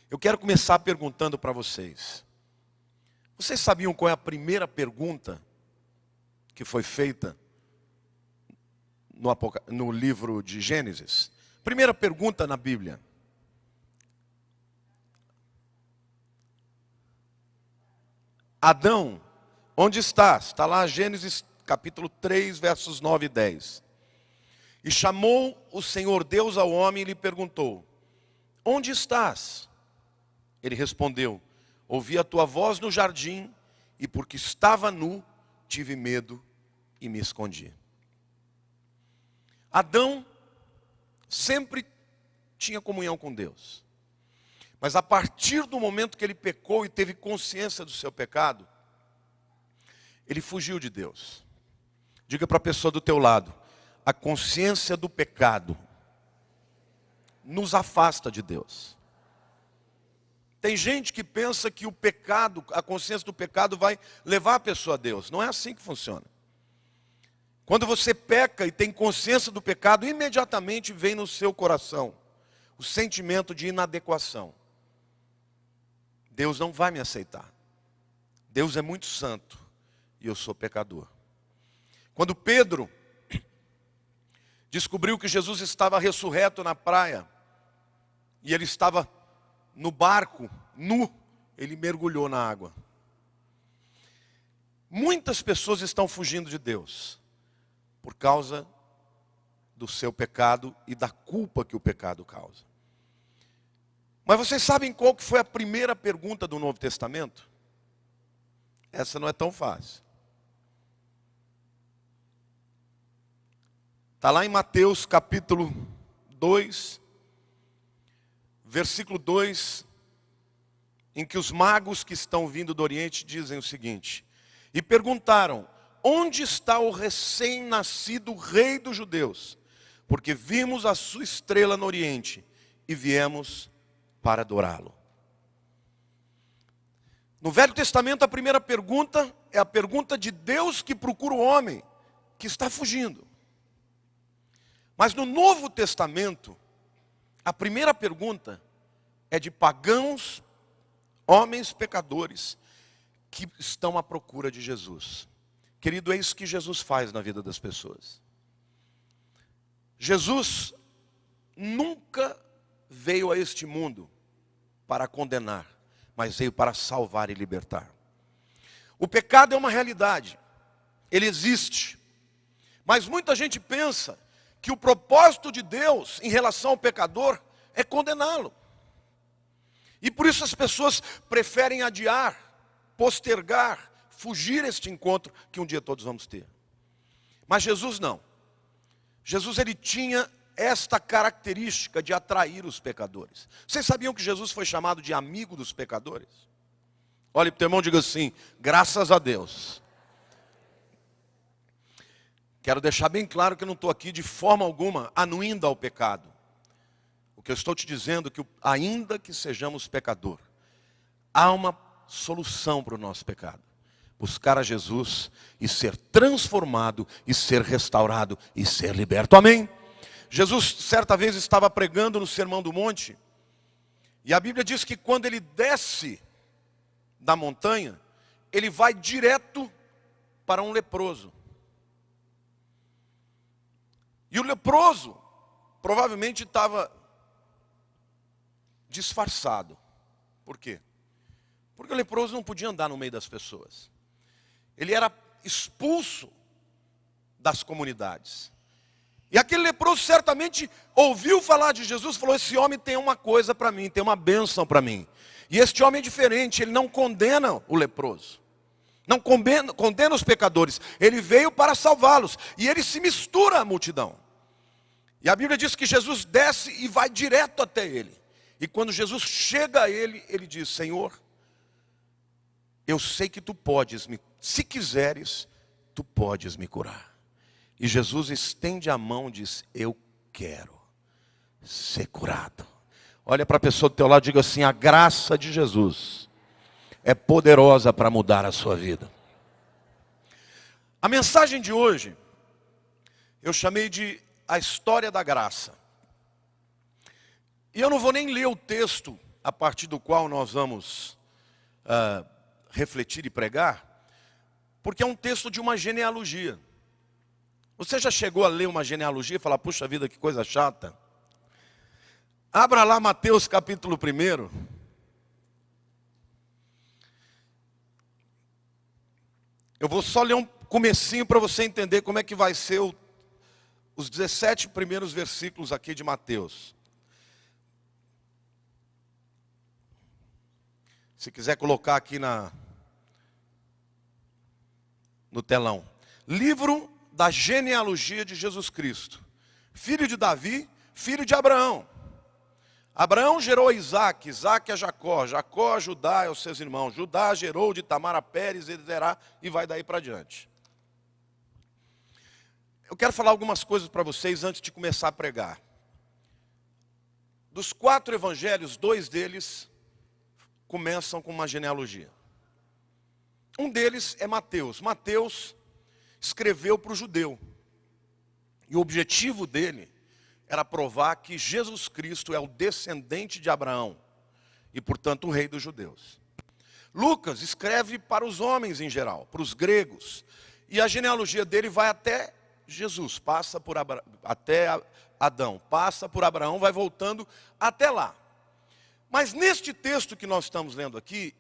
Eu quero começar perguntando para vocês. Vocês sabiam qual é a primeira pergunta que foi feita no livro de Gênesis? Primeira pergunta na Bíblia. Adão, onde estás? Está lá Gênesis capítulo 3, versos 9 e 10. E chamou o Senhor Deus ao homem e lhe perguntou: onde estás? Ele respondeu: ouvi a tua voz no jardim, e porque estava nu, tive medo e me escondi. Adão sempre tinha comunhão com Deus. Mas a partir do momento que ele pecou e teve consciência do seu pecado, ele fugiu de Deus. Diga para a pessoa do teu lado: a consciência do pecado nos afasta de Deus. Tem gente que pensa que o pecado, a consciência do pecado vai levar a pessoa a Deus. Não é assim que funciona. Quando você peca e tem consciência do pecado, imediatamente vem no seu coração o sentimento de inadequação. Deus não vai me aceitar. Deus é muito santo e eu sou pecador. Quando Pedro descobriu que Jesus estava ressurreto na praia, e ele estava no barco, nu, ele mergulhou na água. Muitas pessoas estão fugindo de Deus por causa do seu pecado e da culpa que o pecado causa. Mas vocês sabem qual que foi a primeira pergunta do Novo Testamento? Essa não é tão fácil. Está lá em Mateus capítulo 2, versículo 2, em que os magos que estão vindo do Oriente dizem o seguinte: e perguntaram: onde está o recém-nascido rei dos judeus? Porque vimos a sua estrela no Oriente e viemos para adorá-lo. No Velho Testamento, a primeira pergunta é a pergunta de Deus que procura o homem que está fugindo. Mas no Novo Testamento, a primeira pergunta é de pagãos, homens pecadores, que estão à procura de Jesus. Querido, é isso que Jesus faz na vida das pessoas. Jesus nunca veio a este mundo para condenar, mas veio para salvar e libertar. O pecado é uma realidade, ele existe. Mas muita gente pensa que o propósito de Deus em relação ao pecador é condená-lo. E por isso as pessoas preferem adiar, postergar, fugir este encontro que um dia todos vamos ter. Mas Jesus não. Jesus, ele tinha esta característica de atrair os pecadores. Vocês sabiam que Jesus foi chamado de amigo dos pecadores? Olhe para o teu irmão e diga assim: graças a Deus. Quero deixar bem claro que eu não estou aqui de forma alguma anuindo ao pecado. O que eu estou te dizendo é que ainda que sejamos pecador, há uma solução para o nosso pecado. Buscar a Jesus e ser transformado, e ser restaurado, e ser liberto. Amém? Jesus certa vez estava pregando no Sermão do Monte, e a Bíblia diz que quando ele desce da montanha, ele vai direto para um leproso. E o leproso provavelmente estava disfarçado. Por quê? Porque o leproso não podia andar no meio das pessoas. Ele era expulso das comunidades. E aquele leproso certamente ouviu falar de Jesus, falou: esse homem tem uma coisa para mim, tem uma bênção para mim. E este homem é diferente, ele não condena o leproso. Não condena os pecadores. Ele veio para salvá-los. E ele se mistura à multidão. E a Bíblia diz que Jesus desce e vai direto até ele. E quando Jesus chega a ele, ele diz: Senhor, eu sei que tu podes, se quiseres, tu podes me curar. E Jesus estende a mão e diz: eu quero ser curado. Olha para a pessoa do teu lado e diga assim: a graça de Jesus é poderosa para mudar a sua vida. A mensagem de hoje, eu chamei de a história da graça. E eu não vou nem ler o texto a partir do qual nós vamos refletir e pregar, porque é um texto de uma genealogia. Você já chegou a ler uma genealogia e falar, puxa vida, que coisa chata? Abra lá Mateus capítulo 1. Eu vou só ler um comecinho para você entender como é que vai ser os 17 primeiros versículos aqui de Mateus. Se quiser colocar aqui no telão. Livro da genealogia de Jesus Cristo. Filho de Davi, filho de Abraão. Abraão gerou Isaac, Isaac a Jacó, Jacó a Judá e aos seus irmãos. Judá gerou de Tamar a Pérez e Zerá, e vai daí para diante. Eu quero falar algumas coisas para vocês antes de começar a pregar. Dos 4 evangelhos, 2 deles começam com uma genealogia. Um deles é Mateus. Mateus escreveu para o judeu. E o objetivo dele era provar que Jesus Cristo é o descendente de Abraão. E, portanto, o rei dos judeus. Lucas escreve para os homens em geral, para os gregos. E a genealogia dele vai até Jesus, passa por até Adão, passa por Abraão, vai voltando até lá. Mas neste texto que nós estamos lendo aqui,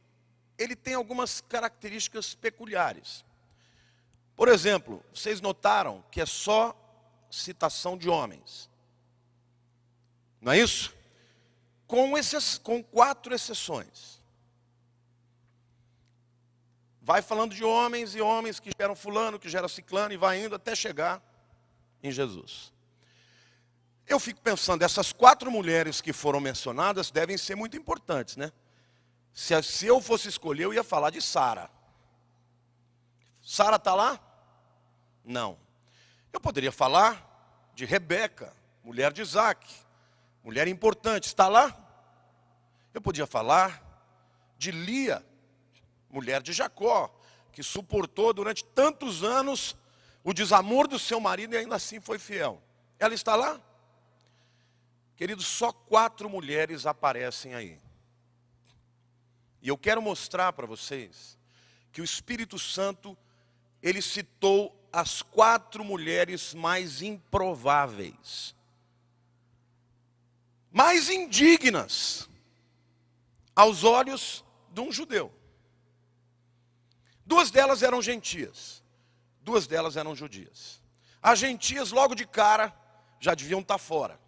ele tem algumas características peculiares. Por exemplo, vocês notaram que é só citação de homens. Não é isso? Com 4 exceções. Vai falando de homens e homens que geram fulano, que geram ciclano, e vai indo até chegar em Jesus. Eu fico pensando, essas 4 mulheres que foram mencionadas devem ser muito importantes, né? Se eu fosse escolher, eu ia falar de Sara. Sara está lá? Não. Eu poderia falar de Rebeca, mulher de Isaac, mulher importante, está lá? Eu podia falar de Lia, mulher de Jacó, que suportou durante tantos anos o desamor do seu marido e ainda assim foi fiel. Ela está lá? Queridos, só 4 mulheres aparecem aí. E eu quero mostrar para vocês que o Espírito Santo, ele citou as 4 mulheres mais improváveis, mais indignas aos olhos de um judeu. 2 delas eram gentias, 2 delas eram judias. As gentias, logo de cara, já deviam estar fora.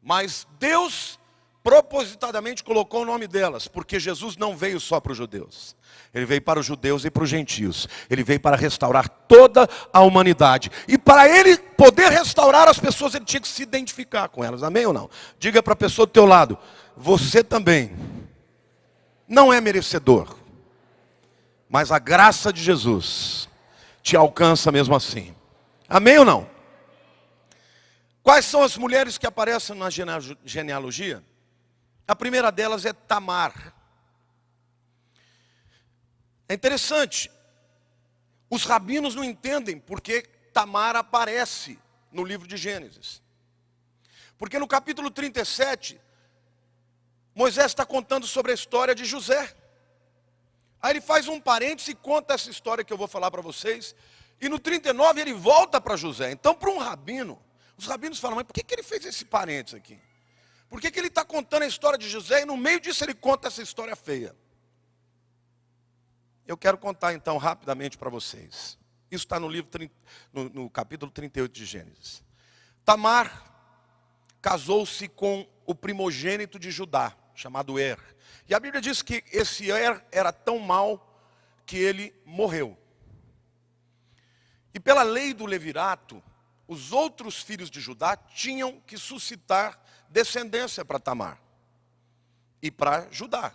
Mas Deus propositadamente colocou o nome delas, porque Jesus não veio só para os judeus. Ele veio para os judeus e para os gentios. Ele veio para restaurar toda a humanidade. E para ele poder restaurar as pessoas, ele tinha que se identificar com elas. Amém ou não? Diga para a pessoa do teu lado, você também não é merecedor, mas a graça de Jesus te alcança mesmo assim. Amém ou não? Quais são as mulheres que aparecem na genealogia? A primeira delas é Tamar. É interessante. Os rabinos não entendem porque Tamar aparece no livro de Gênesis. Porque no capítulo 37, Moisés está contando sobre a história de José. Aí ele faz um parênteses e conta essa história que eu vou falar para vocês. E no 39 ele volta para José. Então, para um rabino, os rabinos falam, mas por que ele fez esse parênteses aqui? Por que ele está contando a história de José e no meio disso ele conta essa história feia? Eu quero contar então rapidamente para vocês. Isso está no livro, no capítulo 38 de Gênesis. Tamar casou-se com o primogênito de Judá, chamado Er. E a Bíblia diz que esse Er era tão mau que ele morreu. E pela lei do levirato, os outros filhos de Judá tinham que suscitar descendência para Tamar e para Judá.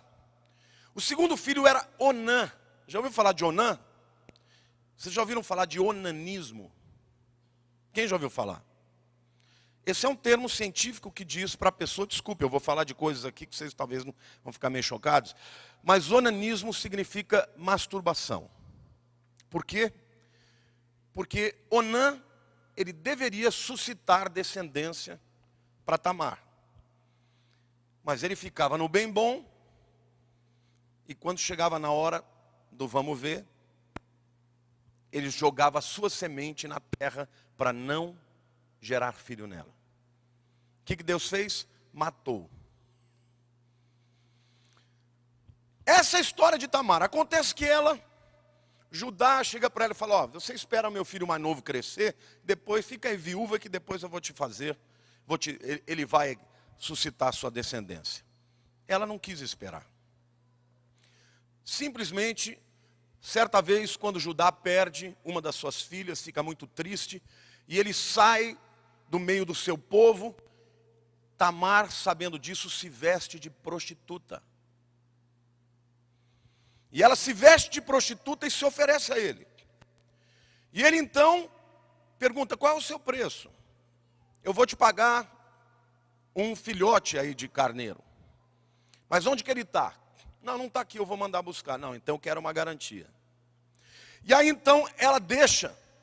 O segundo filho era Onã. Já ouviu falar de Onã? Vocês já ouviram falar de onanismo? Quem já ouviu falar? Esse é um termo científico que diz para a pessoa, desculpe, eu vou falar de coisas aqui que vocês talvez não vão ficar meio chocados, mas onanismo significa masturbação. Por quê? Porque Onã, ele deveria suscitar descendência para Tamar. Mas ele ficava no bem bom, e quando chegava na hora do vamos ver, ele jogava a sua semente na terra para não gerar filho nela. O que Deus fez? Matou. Essa é a história de Tamar. Acontece que Judá chega para ela e fala, você espera meu filho mais novo crescer, depois fica aí viúva que depois eu vou te fazer, ele vai suscitar sua descendência. Ela não quis esperar. Simplesmente, certa vez, quando Judá perde uma das suas filhas, fica muito triste, e ele sai do meio do seu povo, Tamar, sabendo disso, se veste de prostituta. E ela se veste de prostituta e se oferece a ele. E ele então pergunta, qual é o seu preço? Eu vou te pagar um filhote aí de carneiro. Mas onde que ele está? Não está aqui, eu vou mandar buscar. Não, então eu quero uma garantia. E aí então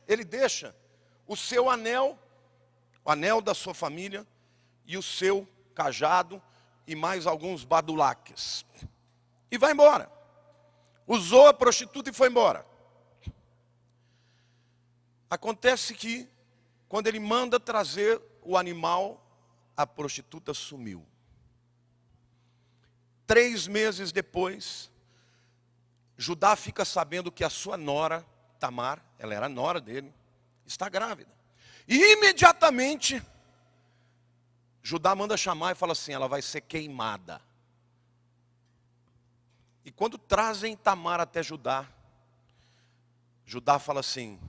ele deixa o seu anel, o anel da sua família, e o seu cajado, e mais alguns badulaques. E vai embora. Usou a prostituta e foi embora. Acontece que, quando ele manda trazer o animal, a prostituta sumiu. 3 meses depois, Judá fica sabendo que a sua nora, Tamar, ela era a nora dele, está grávida. E imediatamente, Judá manda chamar e fala assim, ela vai ser queimada. E quando trazem Tamar até Judá, Judá fala assim,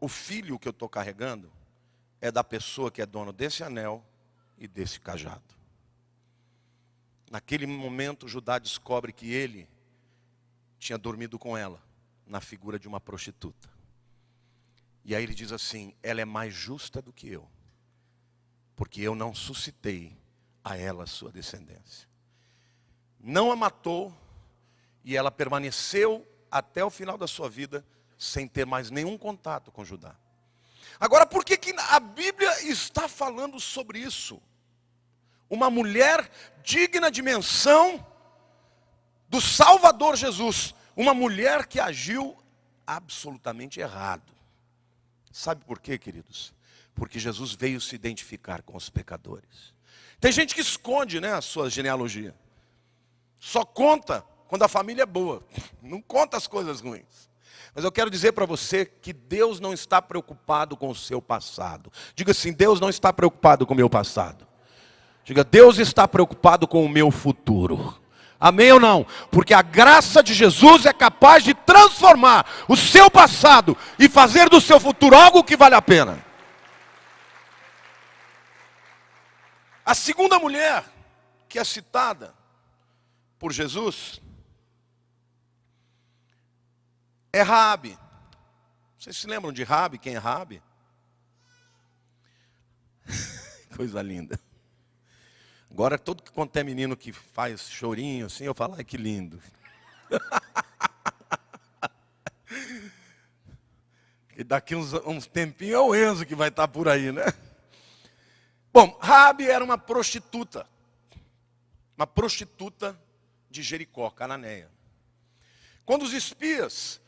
o filho que eu estou carregando é da pessoa que é dono desse anel e desse cajado. Naquele momento, Judá descobre que ele tinha dormido com ela, na figura de uma prostituta. E aí ele diz assim, ela é mais justa do que eu, porque eu não suscitei a ela a sua descendência. Não a matou, e ela permaneceu até o final da sua vida, sem ter mais nenhum contato com Judá. Agora, por que a Bíblia está falando sobre isso? Uma mulher digna de menção do Salvador Jesus. Uma mulher que agiu absolutamente errado. Sabe por quê, queridos? Porque Jesus veio se identificar com os pecadores. Tem gente que esconde, a sua genealogia. Só conta quando a família é boa. Não conta as coisas ruins. Mas eu quero dizer para você que Deus não está preocupado com o seu passado. Diga assim, Deus não está preocupado com o meu passado. Diga, Deus está preocupado com o meu futuro. Amém ou não? Porque a graça de Jesus é capaz de transformar o seu passado e fazer do seu futuro algo que vale a pena. A segunda mulher que é citada por Jesus é Raabe. Vocês se lembram de Raabe? Quem é Raabe? Coisa linda. Agora, todo quanto é menino que faz chorinho assim, eu falo, ai que lindo. E daqui uns tempinhos é o Enzo que vai estar por aí, né? Bom, Raabe era uma prostituta de Jericó, cananeia. Quando os espias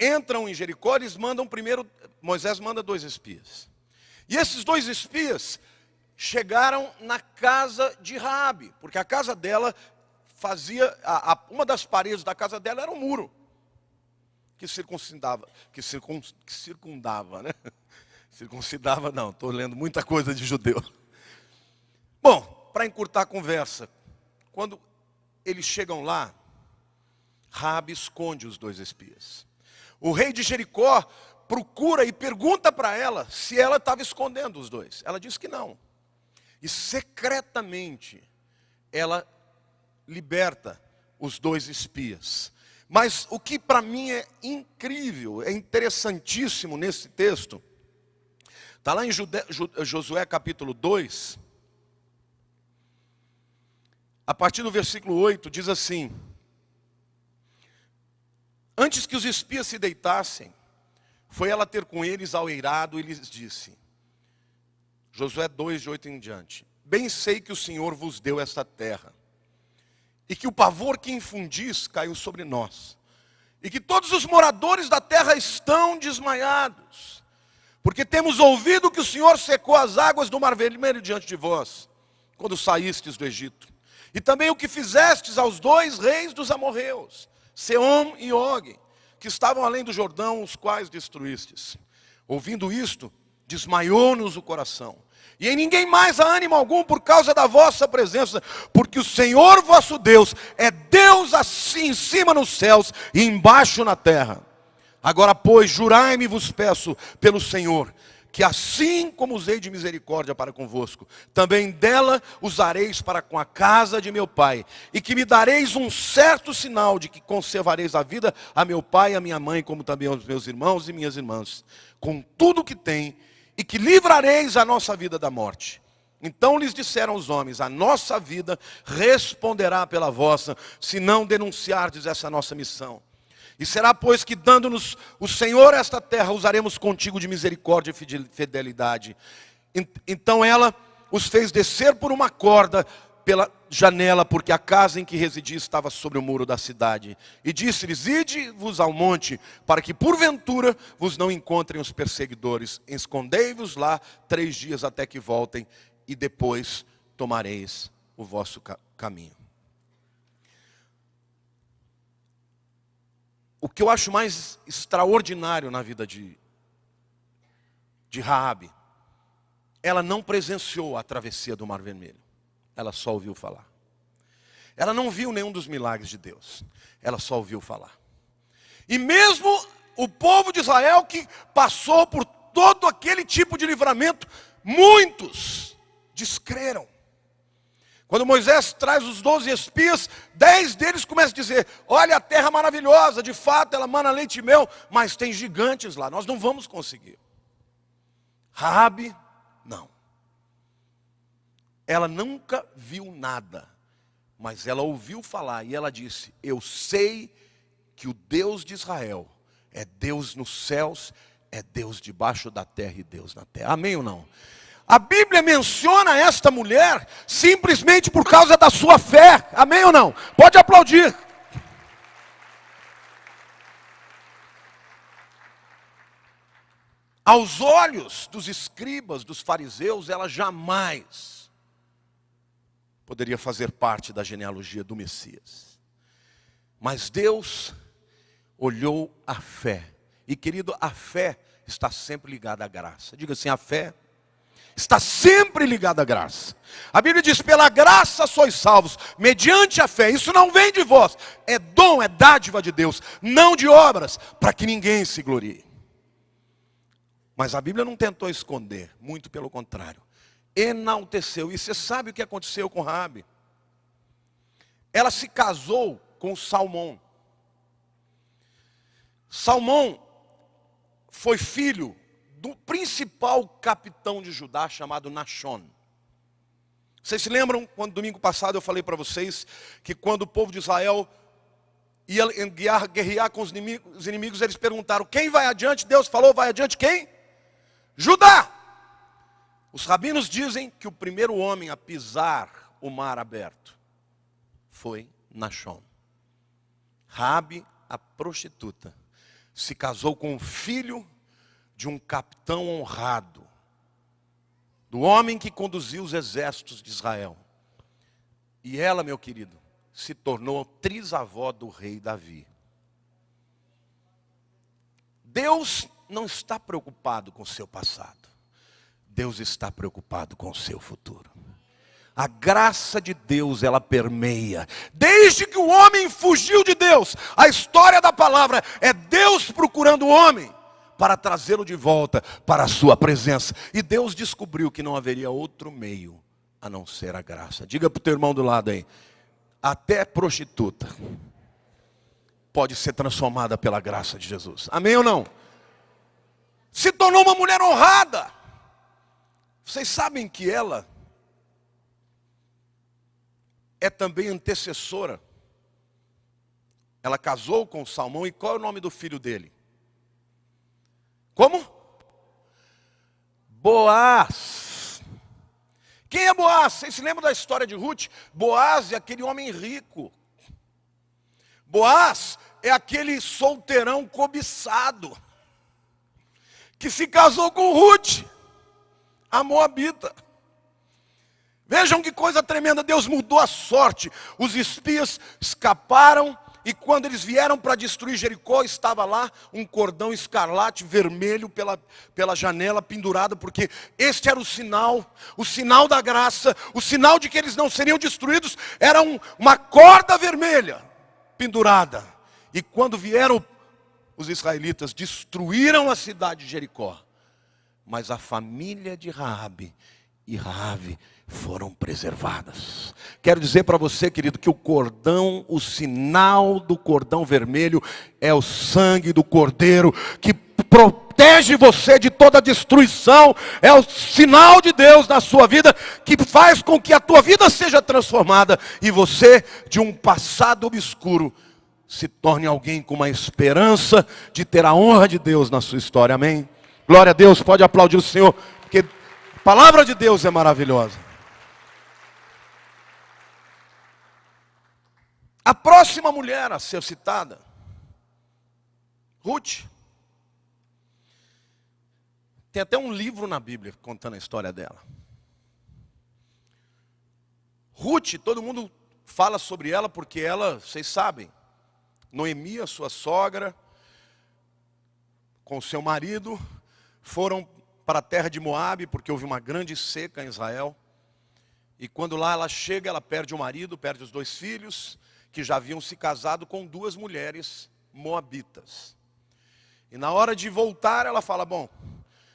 entram em Jericó, Moisés manda 2 espias. E esses 2 espias chegaram na casa de Raabe, porque a casa dela uma das paredes da casa dela era um muro que circundava, né? Circuncidava não, estou lendo muita coisa de judeu. Bom, para encurtar a conversa, quando eles chegam lá, Raabe esconde os 2 espias. O rei de Jericó procura e pergunta para ela se ela estava escondendo os 2. Ela diz que não. E secretamente, ela liberta os 2 espias. Mas o que para mim é incrível, é interessantíssimo nesse texto, está lá em Josué capítulo 2, a partir do versículo 8, diz assim, antes que os espias se deitassem, foi ela ter com eles ao eirado e lhes disse, Josué 2, de 8 em diante, bem sei que o Senhor vos deu esta terra, e que o pavor que infundis caiu sobre nós, e que todos os moradores da terra estão desmaiados, porque temos ouvido que o Senhor secou as águas do Mar Vermelho diante de vós, quando saístes do Egito, e também o que fizestes aos 2 reis dos amorreus, Seom e Og, que estavam além do Jordão, os quais destruístes. Ouvindo isto, desmaiou-nos o coração, e em ninguém mais há ânimo algum por causa da vossa presença, porque o Senhor vosso Deus é Deus assim em cima nos céus e embaixo na terra. Agora, pois, jurai-me, vos peço, pelo Senhor, que assim como usei de misericórdia para convosco, também dela usareis para com a casa de meu pai, e que me dareis um certo sinal de que conservareis a vida a meu pai e a minha mãe, como também aos meus irmãos e minhas irmãs, com tudo o que tem, e que livrareis a nossa vida da morte. Então lhes disseram os homens: a nossa vida responderá pela vossa, se não denunciardes essa nossa missão. E será, pois, que dando-nos o Senhor esta terra, usaremos contigo de misericórdia e fidelidade. Então ela os fez descer por uma corda pela janela, porque a casa em que residia estava sobre o muro da cidade. E disse-lhes: ide-vos ao monte, para que porventura vos não encontrem os perseguidores. Escondei-vos lá 3 dias até que voltem, e depois tomareis o vosso caminho. O que eu acho mais extraordinário na vida de Raabe, ela não presenciou a travessia do Mar Vermelho. Ela só ouviu falar. Ela não viu nenhum dos milagres de Deus. Ela só ouviu falar. E mesmo o povo de Israel, que passou por todo aquele tipo de livramento, muitos descreram. Quando Moisés traz os 12 espias, 10 deles começam a dizer: olha a terra maravilhosa, de fato ela mana leite e mel, mas tem gigantes lá, nós não vamos conseguir. Raabe, não. Ela nunca viu nada, mas ela ouviu falar e ela disse: eu sei que o Deus de Israel é Deus nos céus, é Deus debaixo da terra e Deus na terra. Amém ou não? A Bíblia menciona esta mulher simplesmente por causa da sua fé. Amém ou não? Pode aplaudir. Aos olhos dos escribas, dos fariseus, ela jamais poderia fazer parte da genealogia do Messias. Mas Deus olhou a fé. E querido, a fé está sempre ligada à graça. Diga assim: a fé está sempre ligada à graça. A Bíblia diz: pela graça sois salvos, mediante a fé. Isso não vem de vós, é dom, é dádiva de Deus, não de obras, para que ninguém se glorie. Mas a Bíblia não tentou esconder, muito pelo contrário, enalteceu. E você sabe o que aconteceu com Raabe? Ela se casou com Salmão. Salmão foi filho do principal capitão de Judá, chamado Nachon. Vocês se lembram, quando domingo passado eu falei para vocês, que quando o povo de Israel ia guerrear com os inimigos, eles perguntaram: quem vai adiante? Deus falou: vai adiante quem? Judá. Os rabinos dizem que o primeiro homem a pisar o mar aberto foi Nachon. Raabe, a prostituta, se casou com o filho de um capitão honrado, do homem que conduziu os exércitos de Israel. E ela, meu querido, se tornou trisavó do rei Davi. Deus não está preocupado com o seu passado. Deus está preocupado com o seu futuro. A graça de Deus, ela permeia. Desde que o homem fugiu de Deus, a história da palavra é Deus procurando o homem para trazê-lo de volta para a sua presença. E Deus descobriu que não haveria outro meio a não ser a graça. Diga para o teu irmão do lado aí: até prostituta pode ser transformada pela graça de Jesus. Amém ou não? Se tornou uma mulher honrada. Vocês sabem que ela é também antecessora. Ela casou com Salmão. E qual é o nome do filho dele? Como? Boaz, Quem é Boaz? Vocês se lembram da história de Ruth? Boaz é aquele homem rico. Boaz é aquele solteirão cobiçado, que se casou com Ruth, a moabita. Vejam que coisa tremenda, Deus mudou a sorte. Os espias escaparam e quando eles vieram para destruir Jericó, estava lá um cordão escarlate vermelho pela janela pendurado, porque este era o sinal da graça, o sinal de que eles não seriam destruídos, era uma corda vermelha pendurada. E quando vieram os israelitas, destruíram a cidade de Jericó, mas a família de Raabe e Raabe foram preservadas. Quero dizer para você, querido, que o cordão, o sinal do cordão vermelho é o sangue do Cordeiro que protege você de toda destruição. É o sinal de Deus na sua vida que faz com que a tua vida seja transformada e você, de um passado obscuro, se torne alguém com uma esperança de ter a honra de Deus na sua história. Amém? Glória a Deus, pode aplaudir o Senhor, porque a palavra de Deus é maravilhosa. A próxima mulher a ser citada, Ruth. Tem até um livro na Bíblia contando a história dela. Ruth, todo mundo fala sobre ela porque ela, vocês sabem, Noemi, a sua sogra, com seu marido, foram para a terra de Moabe, porque houve uma grande seca em Israel. E quando lá ela chega, ela perde o marido, perde os 2 filhos, que já haviam se casado com 2 mulheres moabitas. E na hora de voltar, ela fala, bom,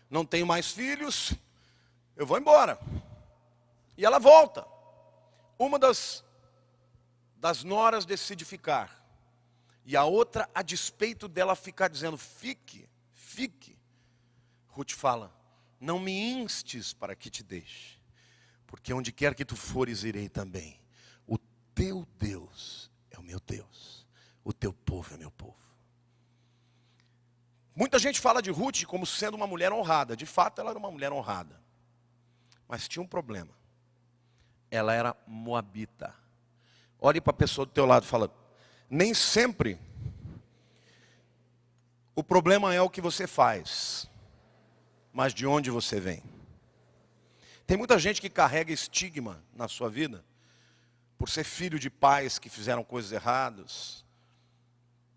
não tenho mais filhos, eu vou embora. E ela volta. Uma das noras decide ficar. E a outra, a despeito dela ficar dizendo, fique. Ruth fala, não me instes para que te deixe, porque onde quer que tu fores, irei também. O teu Deus é o meu Deus, o teu povo é meu povo. Muita gente fala de Ruth como sendo uma mulher honrada. De fato, ela era uma mulher honrada. Mas tinha um problema. Ela era moabita. Olhe para a pessoa do teu lado e fala, nem sempre o problema é o que você faz, mas de onde você vem. Tem muita gente que carrega estigma na sua vida, por ser filho de pais que fizeram coisas erradas,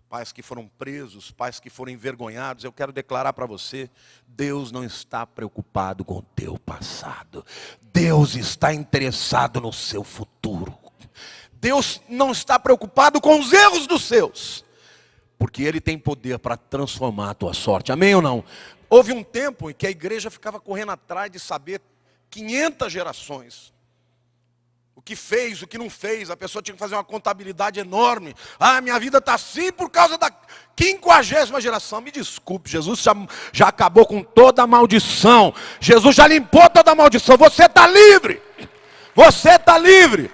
pais que foram presos, pais que foram envergonhados. Eu quero declarar para você, Deus não está preocupado com o teu passado. Deus está interessado no seu futuro. Deus não está preocupado com os erros dos seus, porque Ele tem poder para transformar a tua sorte. Amém ou não? Houve um tempo em que a igreja ficava correndo atrás de saber 500 gerações. O que fez, o que não fez, a pessoa tinha que fazer uma contabilidade enorme. Ah, minha vida está assim por causa da 50ª geração. Me desculpe, Jesus já acabou com toda a maldição. Jesus já limpou toda a maldição. Você está livre. Você está livre.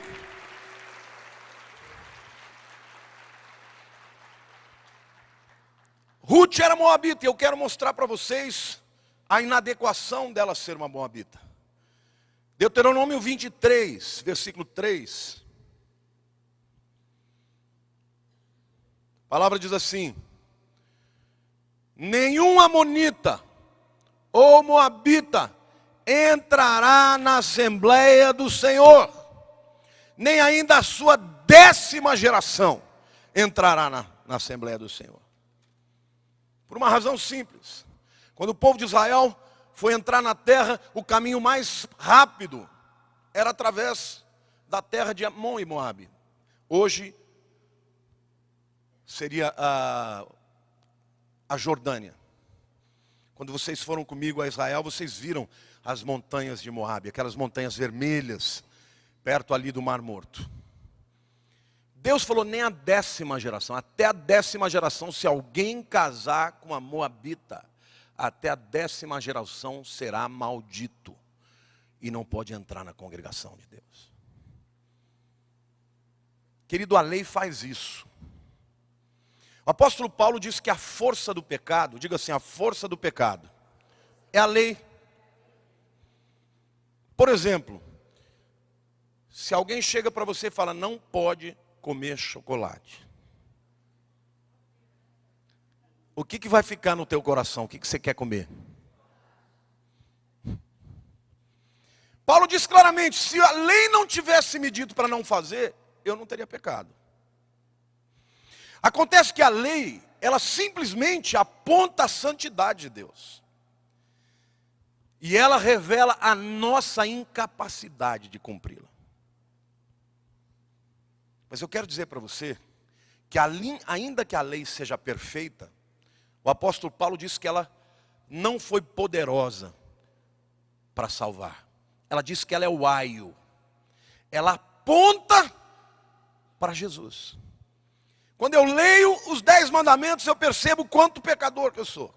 Ruth era moabita e eu quero mostrar para vocês a inadequação dela ser uma moabita. Deuteronômio 23, versículo 3. A palavra diz assim: nenhum amonita ou moabita entrará na Assembleia do Senhor, nem ainda a sua 10ª geração entrará na Assembleia do Senhor. Por uma razão simples. Quando o povo de Israel foi entrar na terra, o caminho mais rápido era através da terra de Amon e Moabe. Hoje seria a Jordânia. Quando vocês foram comigo a Israel, vocês viram as montanhas de Moabe, aquelas montanhas vermelhas, perto ali do Mar Morto. Deus falou, nem a 10ª geração, até a 10ª geração, se alguém casar com uma moabita, até a 10ª geração será maldito e não pode entrar na congregação de Deus. Querido, a lei faz isso. O apóstolo Paulo diz que a força do pecado, diga assim, a força do pecado é a lei. Por exemplo, Se alguém chega para você e fala, não pode comer chocolate, o que vai ficar no teu coração? O que você quer comer? Paulo diz claramente, se a lei não tivesse me dito para não fazer, eu não teria pecado. Acontece que a lei, ela simplesmente aponta a santidade de Deus. E ela revela a nossa incapacidade de cumpri-la. Mas eu quero dizer para você, que ainda que a lei seja perfeita, o apóstolo Paulo diz que ela não foi poderosa para salvar. Ela diz que ela é o aio. Ela aponta para Jesus. Quando eu leio os 10 mandamentos, eu percebo quanto pecador que eu sou.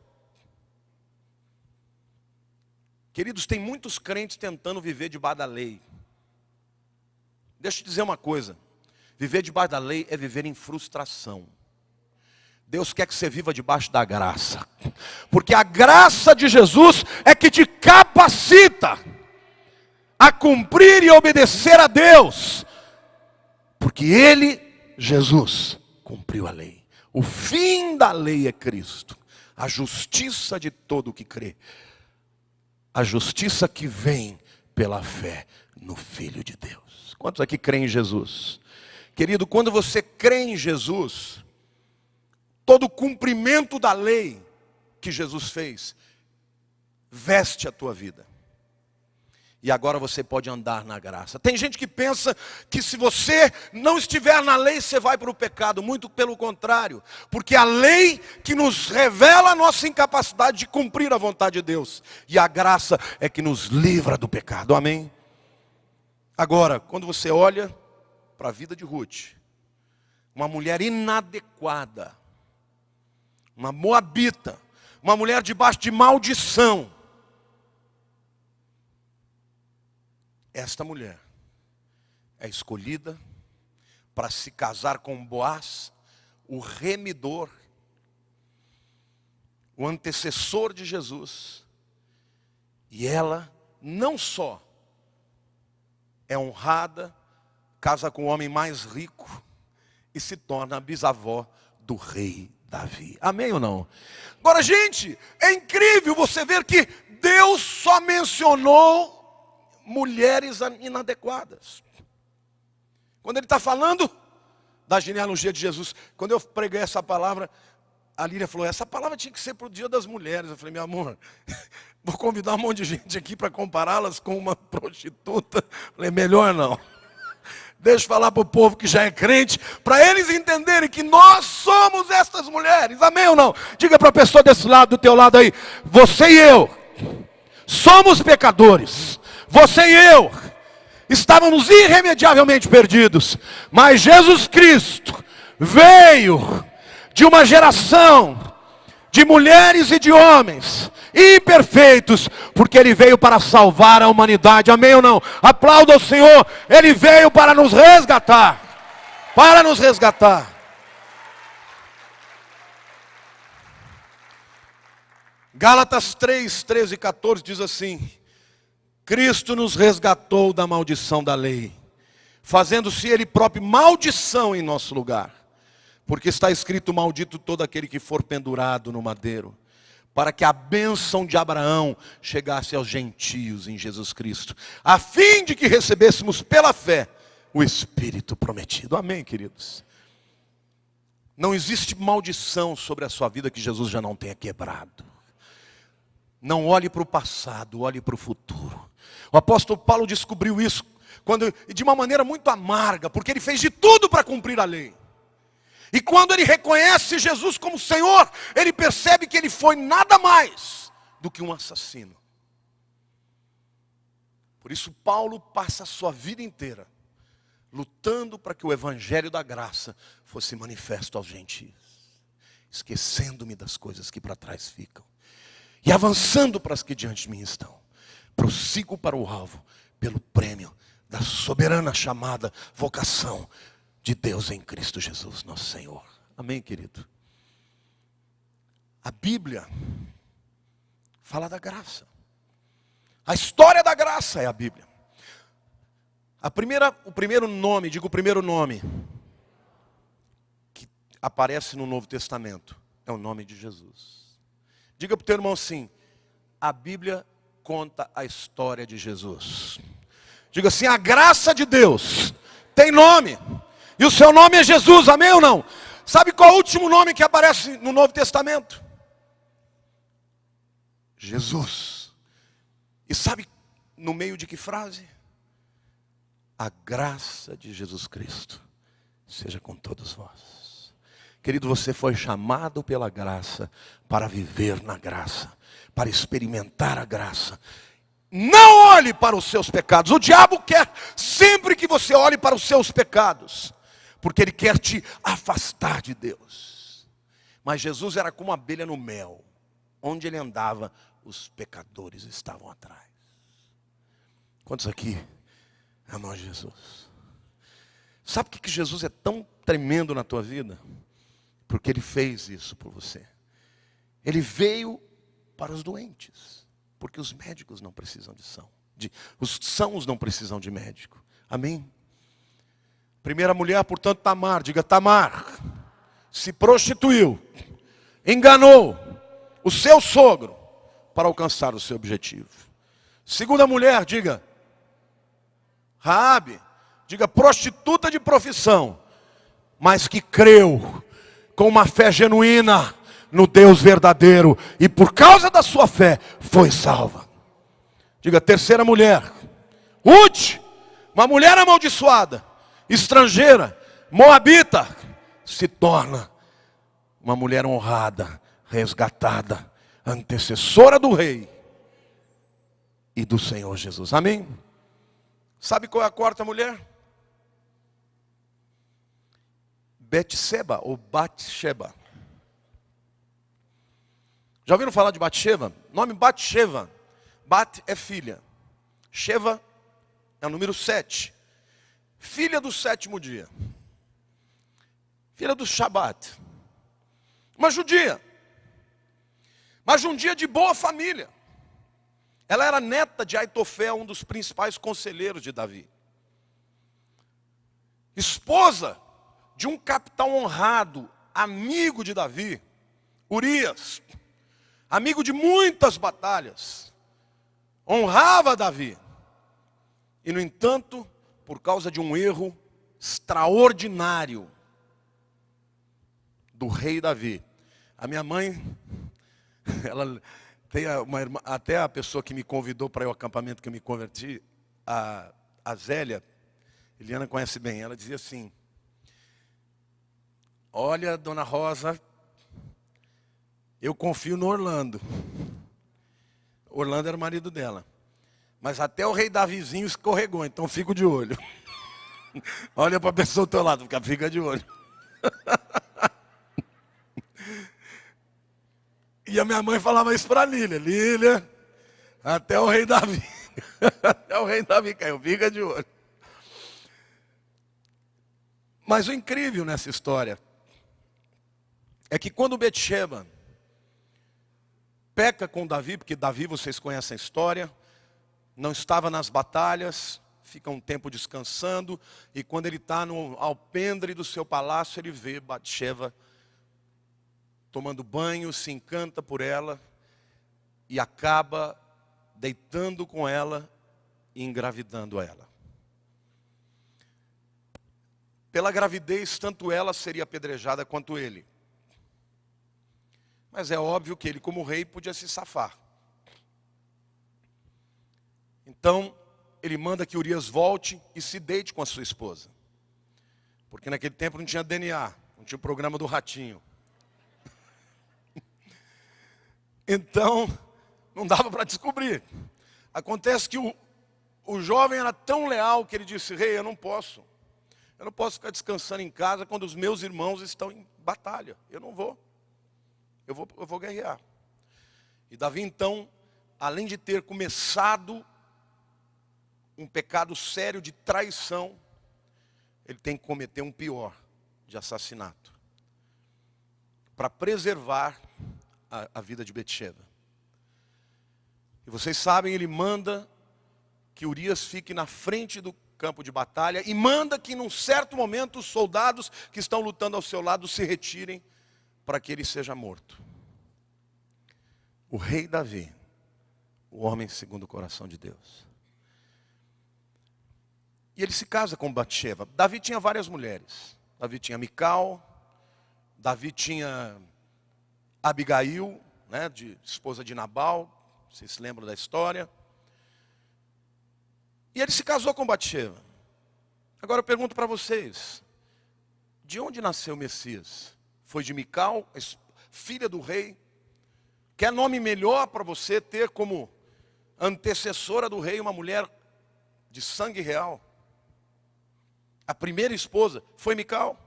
Queridos, tem muitos crentes tentando viver debaixo da lei. Deixa eu te dizer uma coisa. Viver debaixo da lei é viver em frustração. Deus quer que você viva debaixo da graça. Porque a graça de Jesus é que te capacita a cumprir e obedecer a Deus. Porque Ele, Jesus, cumpriu a lei. O fim da lei é Cristo. A justiça de todo o que crê. A justiça que vem pela fé no Filho de Deus. Quantos aqui creem em Jesus? Querido, quando você crê em Jesus, todo o cumprimento da lei que Jesus fez, veste a tua vida. E agora você pode andar na graça. Tem gente que pensa que se você não estiver na lei, você vai para o pecado. Muito pelo contrário. Porque a lei que nos revela a nossa incapacidade de cumprir a vontade de Deus. E a graça é que nos livra do pecado. Amém? Agora, quando você olha para a vida de Ruth, uma mulher inadequada, uma moabita, uma mulher debaixo de maldição. Esta mulher é escolhida para se casar com Boaz, o remidor, o antecessor de Jesus. E ela não só é honrada, casa com o homem mais rico e se torna a bisavó do rei Davi. Amém ou não? Agora, gente, é incrível você ver que Deus só mencionou mulheres inadequadas. Quando ele está falando da genealogia de Jesus, quando eu preguei essa palavra, a Lília falou, essa palavra tinha que ser para o dia das mulheres. Eu falei, meu amor, vou convidar um monte de gente aqui para compará-las com uma prostituta. Eu falei, melhor não. Deixa eu falar para o povo que já é crente, para eles entenderem que nós somos estas mulheres. Amém ou não? Diga para a pessoa desse lado, do teu lado aí, você e eu somos pecadores. Você e eu estávamos irremediavelmente perdidos, mas Jesus Cristo veio de uma geração de mulheres e de homens imperfeitos, porque Ele veio para salvar a humanidade. Amém ou não? Aplauda o Senhor. Ele veio para nos resgatar. Para nos resgatar. Gálatas 3, 13 e 14 diz assim: Cristo nos resgatou da maldição da lei, fazendo-se Ele próprio maldição em nosso lugar. Porque está escrito, maldito todo aquele que for pendurado no madeiro, para que a bênção de Abraão chegasse aos gentios em Jesus Cristo, a fim de que recebêssemos pela fé o Espírito prometido. Amém, queridos? Não existe maldição sobre a sua vida que Jesus já não tenha quebrado. Não olhe para o passado, olhe para o futuro. O apóstolo Paulo descobriu isso de uma maneira muito amarga, porque ele fez de tudo para cumprir a lei. E quando ele reconhece Jesus como Senhor, ele percebe que ele foi nada mais do que um assassino. Por isso Paulo passa a sua vida inteira lutando para que o evangelho da graça fosse manifesto aos gentios, esquecendo-me das coisas que para trás ficam e avançando para as que diante de mim estão. Prossigo para o alvo, pelo prêmio da soberana chamada vocação de Deus em Cristo Jesus, nosso Senhor. Amém, querido? A Bíblia fala da graça. A história da graça é a Bíblia. O primeiro nome, digo o primeiro nome, que aparece no Novo Testamento, é o nome de Jesus. Diga para o teu irmão assim, a Bíblia conta a história de Jesus. Diga assim, a graça de Deus tem nome, e o seu nome é Jesus, amém ou não? Sabe qual é o último nome que aparece no Novo Testamento? Jesus. E sabe no meio de que frase? A graça de Jesus Cristo seja com todos vós. Querido, você foi chamado pela graça para viver na graça, para experimentar a graça. Não olhe para os seus pecados. O diabo quer sempre que você olhe para os seus pecados, porque ele quer te afastar de Deus. Mas Jesus era como uma abelha no mel. Onde ele andava, os pecadores estavam atrás. Quantos aqui amam Jesus? Sabe por que Jesus é tão tremendo na tua vida? Porque ele fez isso por você. Ele veio para os doentes, porque os médicos não precisam os sãos não precisam de médico. Amém? Primeira mulher, portanto, Tamar, diga Tamar, se prostituiu, enganou o seu sogro para alcançar o seu objetivo. Segunda mulher, diga Raabe, diga prostituta de profissão, mas que creu com uma fé genuína no Deus verdadeiro, e por causa da sua fé foi salva. Diga terceira mulher, Ruth, uma mulher amaldiçoada, estrangeira, moabita, se torna uma mulher honrada, resgatada, antecessora do rei e do Senhor Jesus. Amém? Sabe qual é a quarta mulher? Betseba ou Batseba. Já ouviram falar de Batseba? Nome Batseba. Bat é filha. Sheva é o número 7. Filha do sétimo dia. Filha do Shabat. Uma judia. Mas um dia de boa família. Ela era neta de Aitofel, um dos principais conselheiros de Davi. Esposa de um capitão honrado, amigo de Davi, Urias. Amigo de muitas batalhas. Honrava Davi. E no entanto, por causa de um erro extraordinário do rei Davi. A minha mãe, ela tem uma irmã, até a pessoa que me convidou para ir ao acampamento que eu me converti, a Zélia, Eliana conhece bem, ela dizia assim, olha, dona Rosa, eu confio no Orlando. Orlando era o marido dela. Mas até o rei Davizinho escorregou, então fico de olho. Olha para a pessoa do teu lado, fica de olho. E a minha mãe falava isso para Lília. Lília, até o rei Davi. Até o rei Davi caiu, fica de olho. Mas o incrível nessa história é que quando Betseba peca com Davi, porque Davi, vocês conhecem a história, não estava nas batalhas, fica um tempo descansando, e quando ele está no alpendre do seu palácio, ele vê Batseba tomando banho, se encanta por ela, e acaba deitando com ela e engravidando ela. Pela gravidez, tanto ela seria apedrejada quanto ele. Mas é óbvio que ele, como rei, podia se safar. Então, ele manda que Urias volte e se deite com a sua esposa. Porque naquele tempo não tinha DNA, não tinha o programa do ratinho. Então, não dava para descobrir. Acontece que o jovem era tão leal que ele disse, rei, eu não posso ficar descansando em casa quando os meus irmãos estão em batalha. Eu não vou. Eu vou guerrear. E Davi, então, além de ter começado um pecado sério de traição, ele tem que cometer um pior, de assassinato, para preservar a vida de Betseba. E vocês sabem, ele manda que Urias fique na frente campo de batalha e manda que num certo momento os soldados que estão lutando ao seu lado se retirem para que ele seja morto. O rei Davi, o homem segundo o coração de Deus. E ele se casa com Batseba. Davi tinha várias mulheres. Davi tinha Mical, Davi tinha Abigail, né, esposa de Nabal, vocês se lembram da história. E ele se casou com Batseba. Agora eu pergunto para vocês, de onde nasceu o Messias? Foi de Mical, filha do rei? Quer nome melhor para você ter como antecessora do rei uma mulher de sangue real? A primeira esposa foi Mical.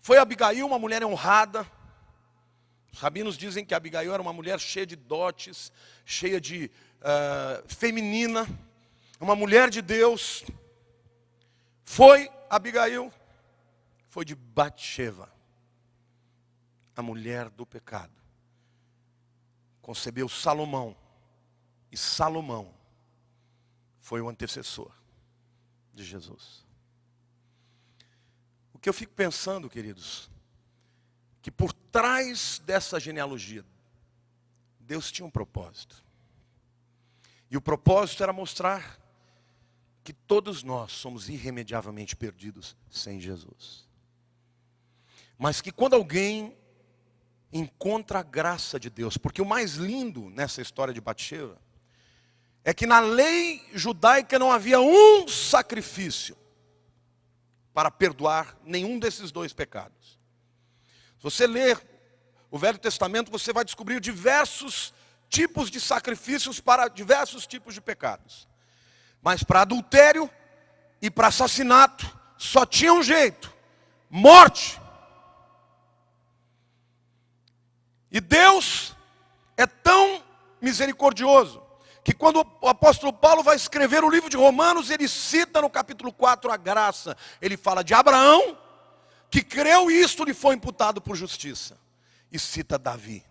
Foi Abigail, uma mulher honrada. Os rabinos dizem que Abigail era uma mulher cheia de dotes, cheia de feminina, uma mulher de Deus. Foi Abigail, foi de Batseba, a mulher do pecado. Concebeu Salomão, e Salomão foi o antecessor de Jesus. O que eu fico pensando, queridos, que por trás dessa genealogia, Deus tinha um propósito. E o propósito era mostrar que todos nós somos irremediavelmente perdidos sem Jesus. Mas que quando alguém encontra a graça de Deus, porque o mais lindo nessa história de Batseba é que na lei judaica não havia um sacrifício para perdoar nenhum desses dois pecados. Se você ler o Velho Testamento, você vai descobrir diversos tipos de sacrifícios para diversos tipos de pecados. Mas para adultério e para assassinato só tinha um jeito: morte. E Deus é tão misericordioso que quando o apóstolo Paulo vai escrever o livro de Romanos, ele cita no capítulo 4 a graça. Ele fala de Abraão, que creu e isto lhe foi imputado por justiça. E cita Davi.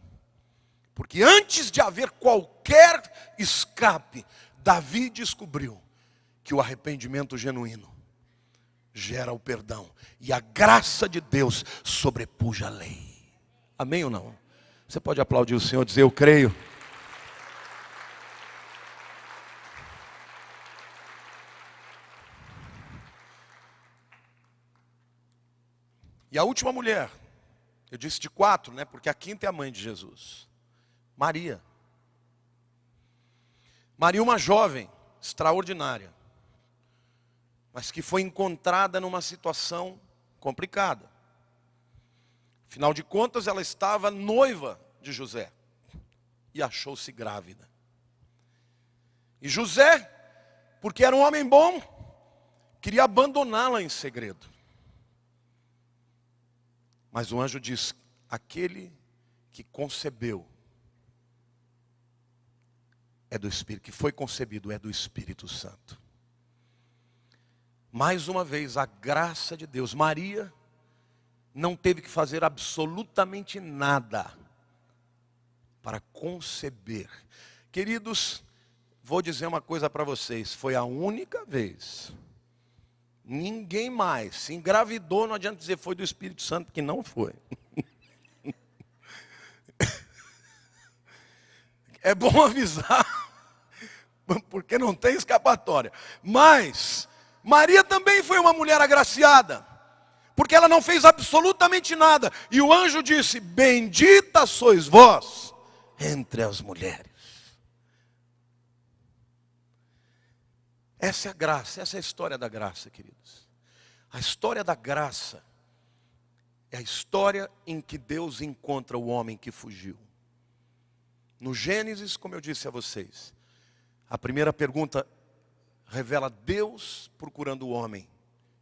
Porque antes de haver qualquer escape, Davi descobriu que o arrependimento genuíno gera o perdão. E a graça de Deus sobrepuja a lei. Amém ou não? Você pode aplaudir o Senhor e dizer: eu creio. E a última mulher, eu disse de 4, né? Porque a quinta é a mãe de Jesus. Maria. Maria, uma jovem extraordinária, mas que foi encontrada numa situação complicada. Afinal de contas, ela estava noiva de José e achou-se grávida. E José, porque era um homem bom, queria abandoná-la em segredo. Mas o anjo diz: aquele que concebeu é do Espírito, que foi concebido é do Espírito Santo. Mais uma vez, a graça de Deus. Maria não teve que fazer absolutamente nada para conceber. Queridos, vou dizer uma coisa para vocês: foi a única vez. Ninguém mais se engravidou, não adianta dizer foi do Espírito Santo, que não foi. É bom avisar, porque não tem escapatória. Mas Maria também foi uma mulher agraciada, porque ela não fez absolutamente nada. E o anjo disse: bendita sois vós entre as mulheres. Essa é a graça, essa é a história da graça, queridos. A história da graça é a história em que Deus encontra o homem que fugiu. No Gênesis, como eu disse a vocês, a primeira pergunta revela Deus procurando o homem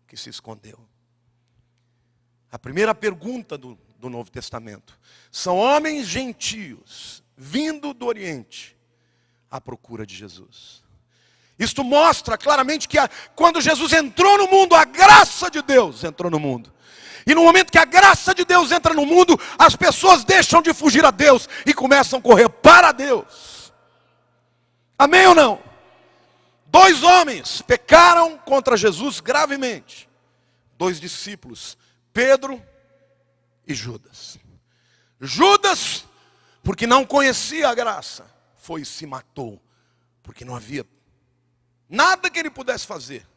que se escondeu. A primeira pergunta do Novo Testamento: são homens gentios vindo do Oriente à procura de Jesus. Isto mostra claramente que quando Jesus entrou no mundo, a graça de Deus entrou no mundo. E no momento que a graça de Deus entra no mundo, as pessoas deixam de fugir a Deus e começam a correr para Deus. Amém ou não? 2 homens pecaram contra Jesus gravemente. 2 discípulos, Pedro e Judas. Judas, porque não conhecia a graça, foi e se matou, porque não havia nada que ele pudesse fazer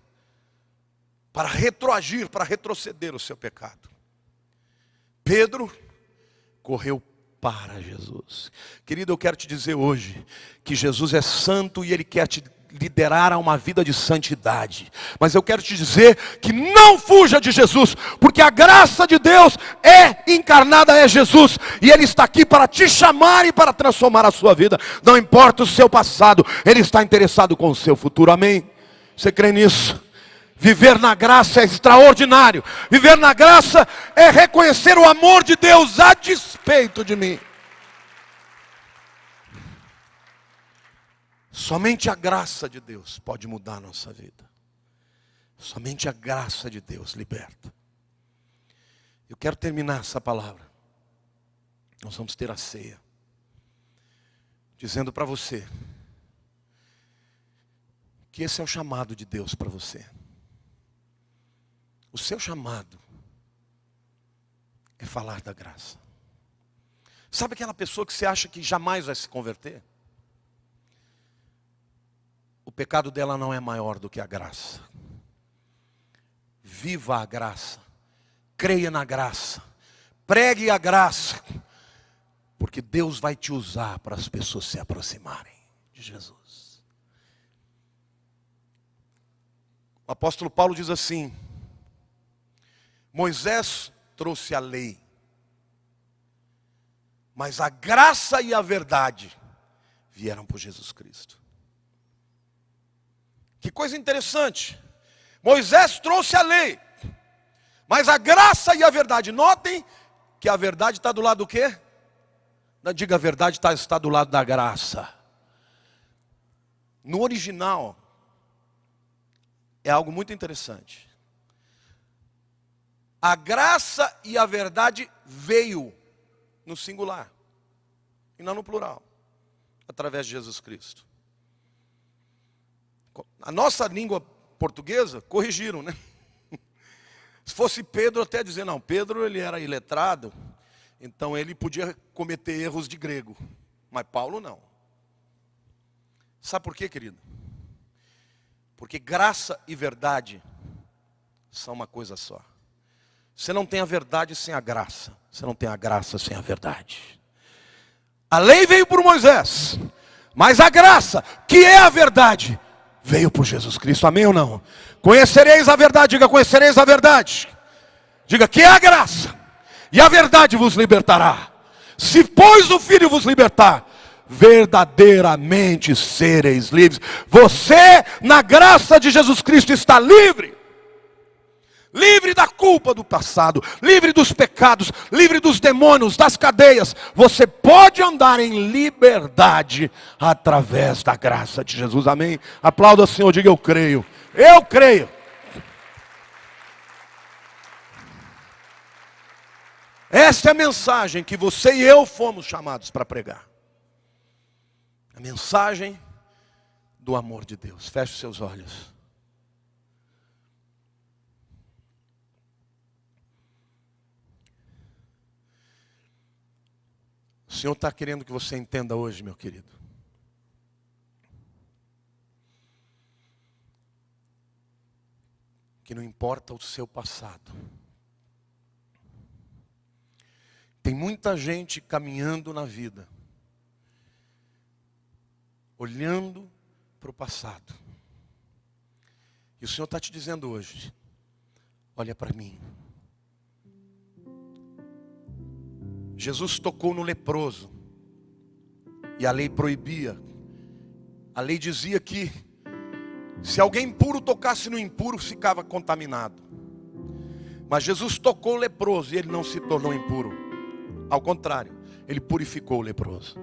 para retroagir, para retroceder o seu pecado. Pedro correu para Jesus. Querido, eu quero te dizer hoje que Jesus é santo e Ele quer te liderar a uma vida de santidade. Mas eu quero te dizer que não fuja de Jesus, porque a graça de Deus é encarnada, é Jesus, e Ele está aqui para te chamar e para transformar a sua vida. Não importa o seu passado, Ele está interessado com o seu futuro. Amém? Você crê nisso? Viver na graça é extraordinário. Viver na graça é reconhecer o amor de Deus a despeito de mim. Somente a graça de Deus pode mudar a nossa vida. Somente a graça de Deus liberta. Eu quero terminar essa palavra. Nós vamos ter a ceia. Dizendo para você que esse é o chamado de Deus para você. O seu chamado é falar da graça. Sabe aquela pessoa que você acha que jamais vai se converter? O pecado dela não é maior do que a graça. Viva a graça. Creia na graça. Pregue a graça. Porque Deus vai te usar para as pessoas se aproximarem de Jesus. O apóstolo Paulo diz assim: Moisés trouxe a lei, mas a graça e a verdade vieram por Jesus Cristo. Que coisa interessante. Moisés trouxe a lei, mas a graça e a verdade. Notem que a verdade está do lado do quê? Não diga, a verdade está do lado da graça. No original, é algo muito interessante. A graça e a verdade veio no singular e não no plural, através de Jesus Cristo. A nossa língua portuguesa corrigiram, né? Se fosse Pedro, até dizer, não, Pedro ele era iletrado, então ele podia cometer erros de grego, mas Paulo não. Sabe por quê, querido? Porque graça e verdade são uma coisa só. Você não tem a verdade sem a graça. Você não tem a graça sem a verdade. A lei veio por Moisés, mas a graça, que é a verdade, veio por Jesus Cristo. Amém ou não? Conhecereis a verdade. Diga, conhecereis a verdade. Diga, que é a graça e a verdade vos libertará. Se pois o Filho vos libertar, verdadeiramente sereis livres. Você, na graça de Jesus Cristo, está livre. Livre da culpa do passado, livre dos pecados, livre dos demônios, das cadeias. Você pode andar em liberdade através da graça de Jesus. Amém? Aplauda o Senhor, diga, eu creio. Eu creio. Esta é a mensagem que você e eu fomos chamados para pregar. A mensagem do amor de Deus. Feche os seus olhos. O Senhor está querendo que você entenda hoje, meu querido. Que não importa o seu passado. Tem muita gente caminhando na vida, olhando para o passado. E o Senhor está te dizendo hoje, olha para mim. Jesus tocou no leproso, e a lei proibia. A lei dizia que se alguém impuro tocasse no impuro, ficava contaminado. Mas Jesus tocou o leproso e ele não se tornou impuro. Ao contrário, ele purificou o leproso.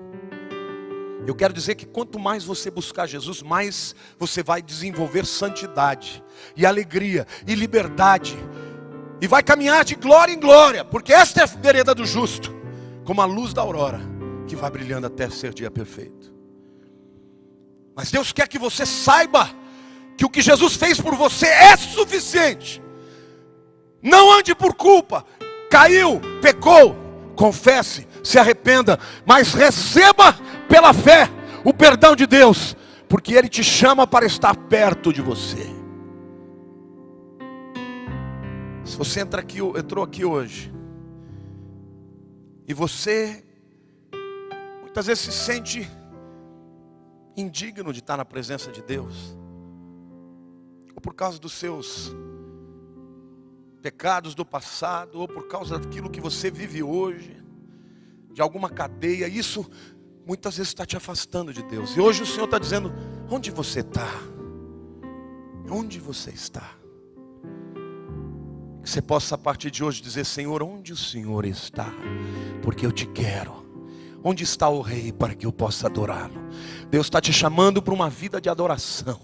Eu quero dizer que quanto mais você buscar Jesus, mais você vai desenvolver santidade, e alegria, e liberdade, e vai caminhar de glória em glória, porque esta é a vereda do justo, como a luz da aurora, que vai brilhando até ser dia perfeito. Mas Deus quer que você saiba que o que Jesus fez por você é suficiente. Não ande por culpa. Caiu, pecou, confesse, se arrependa, mas receba pela fé o perdão de Deus, porque Ele te chama para estar perto de você. Se você entrou aqui hoje, e você muitas vezes se sente indigno de estar na presença de Deus, ou por causa dos seus pecados do passado, ou por causa daquilo que você vive hoje, de alguma cadeia, isso muitas vezes está te afastando de Deus. E hoje o Senhor está dizendo: onde você está? Onde você está? Que você possa a partir de hoje dizer: Senhor, onde o Senhor está? Porque eu te quero. Onde está o Rei para que eu possa adorá-lo? Deus está te chamando para uma vida de adoração,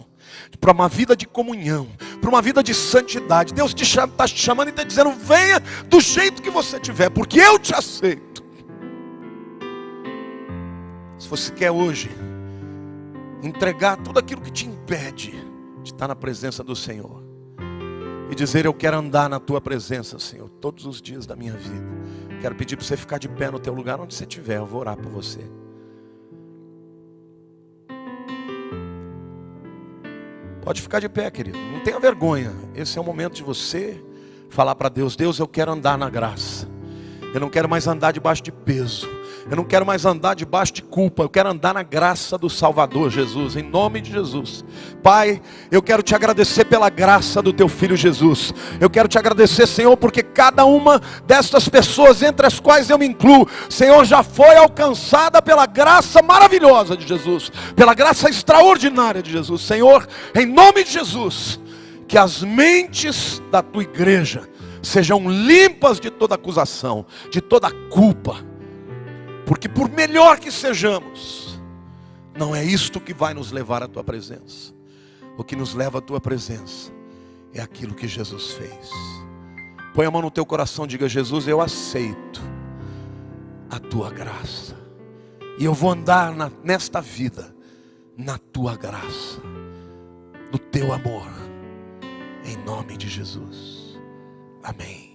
para uma vida de comunhão, para uma vida de santidade. Deus está te chamando e está dizendo: venha do jeito que você tiver, porque eu te aceito. Se você quer hoje entregar tudo aquilo que te impede de estar na presença do Senhor e dizer: eu quero andar na tua presença, Senhor, todos os dias da minha vida, quero pedir para você ficar de pé no teu lugar onde você estiver. Eu vou orar por você. Pode ficar de pé, querido, não tenha vergonha. Esse é o momento de você falar para Deus: Deus, eu quero andar na graça. Eu não quero mais andar debaixo de peso. Eu não quero mais andar debaixo de culpa. Eu quero andar na graça do Salvador Jesus, em nome de Jesus. Pai, eu quero te agradecer pela graça do teu Filho Jesus. Eu quero te agradecer, Senhor, porque cada uma destas pessoas, entre as quais eu me incluo, Senhor, já foi alcançada pela graça maravilhosa de Jesus, pela graça extraordinária de Jesus. Senhor, em nome de Jesus, que as mentes da tua igreja sejam limpas de toda acusação, de toda culpa. Porque por melhor que sejamos, não é isto que vai nos levar à tua presença. O que nos leva à tua presença é aquilo que Jesus fez. Põe a mão no teu coração e diga: Jesus, eu aceito a tua graça. E eu vou andar nesta vida, na tua graça, no teu amor. Em nome de Jesus. Amém.